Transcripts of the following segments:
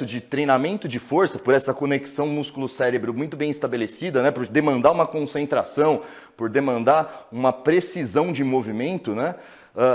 de treinamento de força, por essa conexão músculo-cérebro muito bem estabelecida, né, por demandar uma concentração, por demandar uma precisão de movimento, né,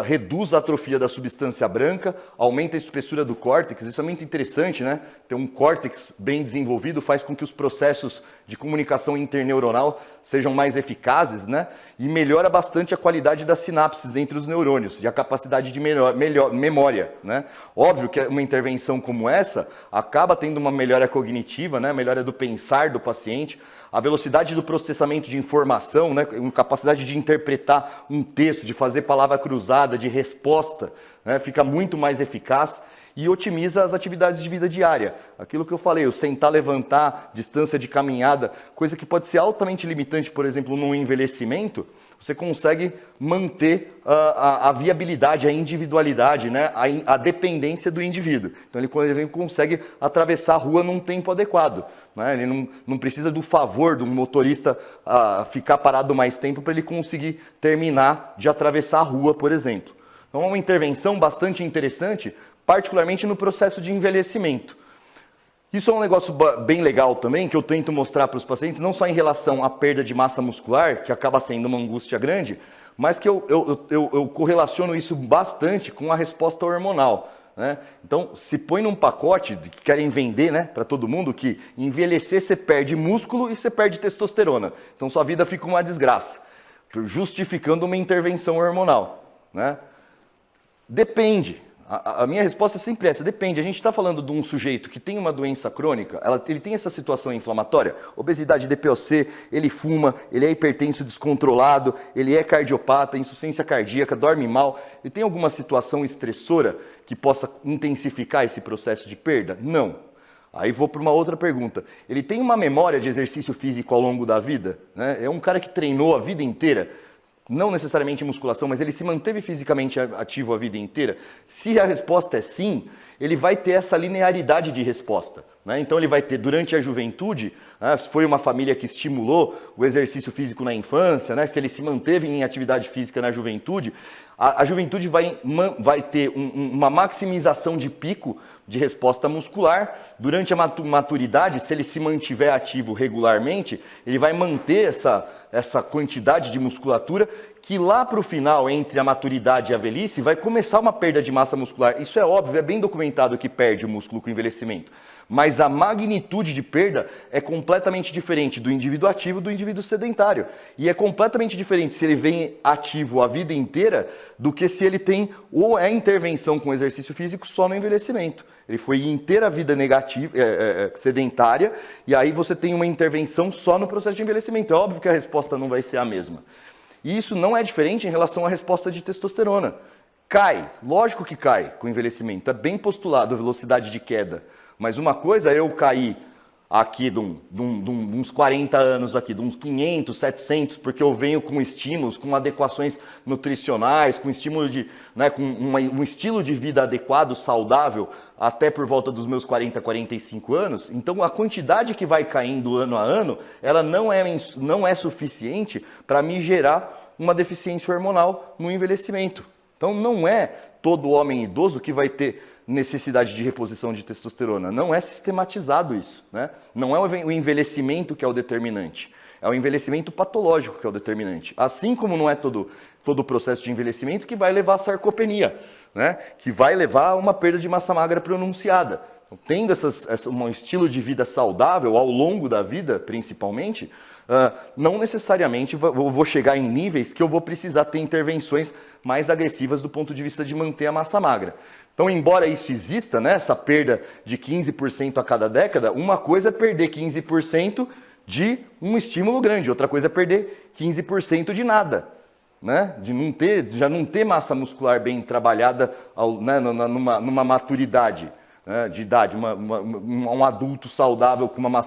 reduz a atrofia da substância branca, aumenta a espessura do córtex. Isso é muito interessante, né? Ter um córtex bem desenvolvido faz com que os processos de comunicação interneuronal sejam mais eficazes, né? E melhora bastante a qualidade das sinapses entre os neurônios e a capacidade de memória, né? Óbvio que uma intervenção como essa acaba tendo uma melhora cognitiva, né? Melhora do pensar do paciente, a velocidade do processamento de informação, né? Capacidade de interpretar um texto, de fazer palavra cruzada, de resposta, né? Fica muito mais eficaz e otimiza as atividades de vida diária. Aquilo que eu falei, o sentar, levantar, distância de caminhada, coisa que pode ser altamente limitante, por exemplo, no envelhecimento, você consegue manter a viabilidade, a individualidade, né? A dependência do indivíduo. Então ele consegue atravessar a rua num tempo adequado, né? Ele não precisa do favor do motorista ficar parado mais tempo para ele conseguir terminar de atravessar a rua, por exemplo. Então é uma intervenção bastante interessante, particularmente no processo de envelhecimento. Isso é um negócio bem legal também, que eu tento mostrar para os pacientes, não só em relação à perda de massa muscular, que acaba sendo uma angústia grande, mas que eu correlaciono isso bastante com a resposta hormonal, né? Então, se põe num pacote que querem vender, né, para todo mundo, que envelhecer você perde músculo e você perde testosterona. Então sua vida fica uma desgraça, justificando uma intervenção hormonal, né? Depende. A minha resposta é sempre essa, depende. A gente está falando de um sujeito que tem uma doença crônica, ele tem essa situação inflamatória, obesidade, DPOC, ele fuma, ele é hipertenso descontrolado, ele é cardiopata, insuficiência cardíaca, dorme mal, ele tem alguma situação estressora que possa intensificar esse processo de perda? Não. Aí vou para uma outra pergunta. Ele tem uma memória de exercício físico ao longo da vida, né? É um cara que treinou a vida inteira, não necessariamente musculação, mas ele se manteve fisicamente ativo a vida inteira? Se a resposta é sim, ele vai ter essa linearidade de resposta, né? Então ele vai ter durante a juventude, né, se foi uma família que estimulou o exercício físico na infância, né, se ele se manteve em atividade física na juventude, a juventude vai ter uma maximização de pico de resposta muscular. Durante a maturidade, se ele se mantiver ativo regularmente, ele vai manter essa quantidade de musculatura que lá para o final, entre a maturidade e a velhice, vai começar uma perda de massa muscular. Isso é óbvio, é bem documentado que perde o músculo com o envelhecimento. Mas a magnitude de perda é completamente diferente do indivíduo ativo do indivíduo sedentário. E é completamente diferente se ele vem ativo a vida inteira do que se ele tem ou é intervenção com exercício físico só no envelhecimento. Ele foi inteira a vida negativa, sedentária, e aí você tem uma intervenção só no processo de envelhecimento. É óbvio que a resposta não vai ser a mesma. E isso não é diferente em relação à resposta de testosterona. Cai, lógico que cai com o envelhecimento, é bem postulado a velocidade de queda. Mas uma coisa é eu cair aqui de uns 40 anos, aqui, de uns 500, 700, porque eu venho com estímulos, com adequações nutricionais, com estímulo com um estilo de vida adequado, saudável, até por volta dos meus 40, 45 anos. Então a quantidade que vai caindo ano a ano, ela não é suficiente para me gerar uma deficiência hormonal no envelhecimento. Então não é todo homem idoso que vai ter necessidade de reposição de testosterona. Não é sistematizado isso, né? Não é o envelhecimento que é o determinante, é o envelhecimento patológico que é o determinante. Assim como não é todo o processo de envelhecimento que vai levar à sarcopenia, né? Que vai levar a uma perda de massa magra pronunciada. Então, tendo um estilo de vida saudável ao longo da vida, principalmente, não necessariamente vou chegar em níveis que eu vou precisar ter intervenções mais agressivas do ponto de vista de manter a massa magra. Então, embora isso exista, né, essa perda de 15% a cada década, uma coisa é perder 15% de um estímulo grande, outra coisa é perder 15% de nada, né? Já não ter massa muscular bem trabalhada numa maturidade, né, de idade, um adulto saudável com uma massa